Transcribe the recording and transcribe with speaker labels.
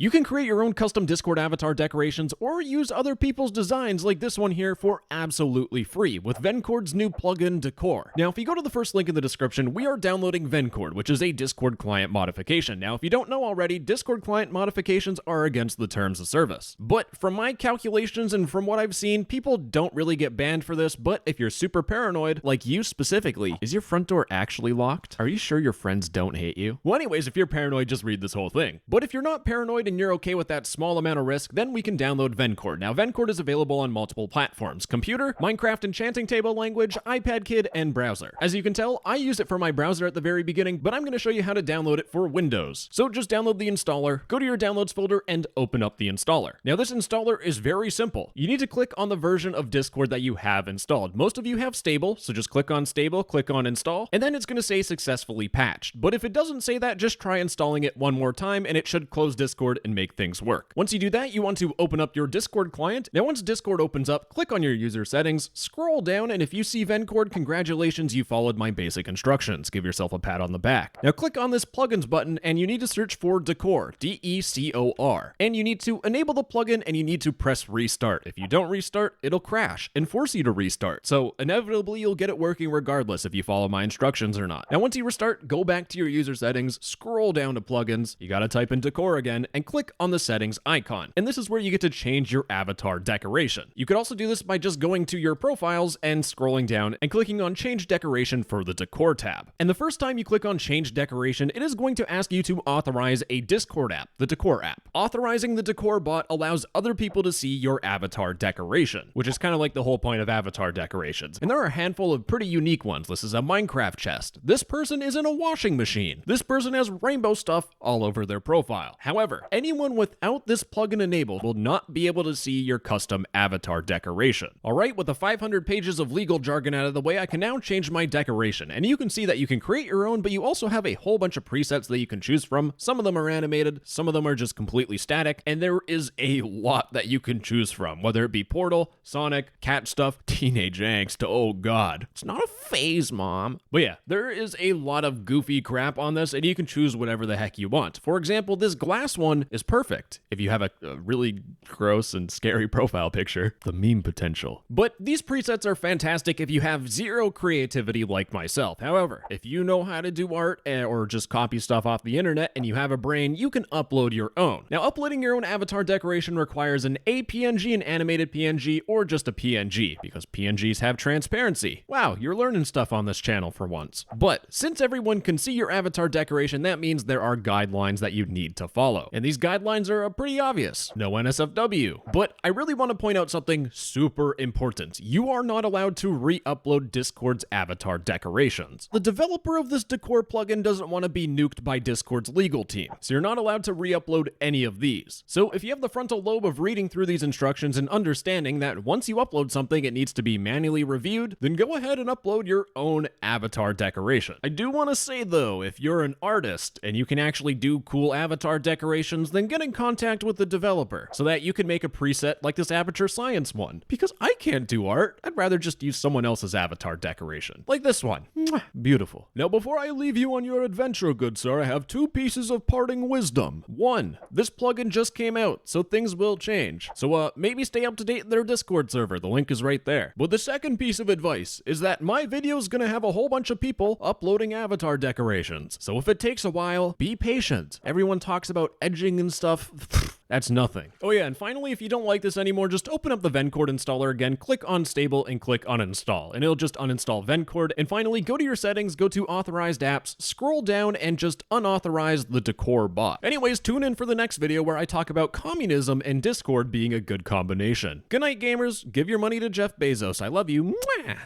Speaker 1: You can create your own custom Discord avatar decorations or use other people's designs like this one here for absolutely free with Vencord's new plugin Decor. Now, if you go to the first link in the description, we are downloading Vencord, which is a Discord client modification. Now, if you don't know already, Discord client modifications are against the terms of service. But from my calculations and from what I've seen, people don't really get banned for this, but if you're super paranoid, like you specifically, is your front door actually locked? Are you sure your friends don't hate you? Well, anyways, if you're paranoid, just read this whole thing. But if you're not paranoid and you're okay with that small amount of risk, then we can download Vencord. Now, Vencord is available on multiple platforms: computer, Minecraft enchanting table language, iPad Kid, and browser. As you can tell, I used it for my browser at the very beginning, but I'm going to show you how to download it for Windows. So just download the installer, go to your downloads folder, and open up the installer. Now, this installer is very simple. You need to click on the version of Discord that you have installed. Most of you have stable, so just click on stable, click on install, and then it's going to say successfully patched. But if it doesn't say that, just try installing it one more time, and it should close Discord and make things work. Once you do that, you want to open up your Discord client. Now, once Discord opens up, click on your user settings, scroll down, and if you see Vencord, congratulations, you followed my basic instructions. Give yourself a pat on the back. Now, click on this plugins button, and you need to search for Decor, D-E-C-O-R. And you need to enable the plugin, and you need to press restart. If you don't restart, it'll crash and force you to restart. So inevitably, you'll get it working regardless if you follow my instructions or not. Now, once you restart, go back to your user settings, scroll down to plugins, you gotta type in Decor again, and click on the settings icon. And this is where you get to change your avatar decoration. You could also do this by just going to your profiles and scrolling down and clicking on change decoration for the Decor tab. And the first time you click on change decoration, it is going to ask you to authorize a Discord app, the Decor app. Authorizing the Decor bot allows other people to see your avatar decoration, which is kind of like the whole point of avatar decorations. And there are a handful of pretty unique ones. This is a Minecraft chest. This person is in a washing machine. This person has rainbow stuff all over their profile. However, anyone without this plugin enabled will not be able to see your custom avatar decoration. Alright, with the 500 pages of legal jargon out of the way, I can now change my decoration. And you can see that you can create your own, but you also have a whole bunch of presets that you can choose from. Some of them are animated, some of them are just completely static, and there is a lot that you can choose from, whether it be Portal, Sonic, cat stuff, teenage angst, oh god. It's not a phase, mom. But yeah, there is a lot of goofy crap on this, and you can choose whatever the heck you want. For example, this glass one is perfect if you have a really gross and scary profile picture. The meme potential. But these presets are fantastic if you have zero creativity like myself. However, if you know how to do art or just copy stuff off the internet and you have a brain, you can upload your own. Now, uploading your own avatar decoration requires an APNG, an animated PNG, or just a PNG, because PNGs have transparency. Wow, you're learning stuff on this channel for once. But since everyone can see your avatar decoration, that means there are guidelines that you need to follow. And these guidelines are pretty obvious. No NSFW. But I really want to point out something super important. You are not allowed to re-upload Discord's avatar decorations. The developer of this Decor plugin doesn't want to be nuked by Discord's legal team, so you're not allowed to re-upload any of these. So if you have the frontal lobe of reading through these instructions and understanding that once you upload something, it needs to be manually reviewed, then go ahead and upload your own avatar decoration. I do want to say though, if you're an artist and you can actually do cool avatar decorations, then get in contact with the developer so that you can make a preset like this Aperture Science one. Because I can't do art, I'd rather just use someone else's avatar decoration. Like this one. Mwah, beautiful. Now, before I leave you on your adventure, good sir, I have two pieces of parting wisdom. One, this plugin just came out, so things will change. So maybe stay up to date in their Discord server. The link is right there. But the second piece of advice is that my video is gonna have a whole bunch of people uploading avatar decorations. So if it takes a while, be patient. Everyone talks about edging and stuff. That's nothing. Oh yeah, and finally, if you don't like this anymore, just open up the Vencord installer again, click on stable, and click uninstall, and it'll just uninstall Vencord. And finally, go to your settings, go to authorized apps, scroll down, and just unauthorize the Decor bot. Anyways, tune in for the next video where I talk about communism and Discord being a good combination. Good night, gamers. Give your money to Jeff Bezos. I love you. Mwah!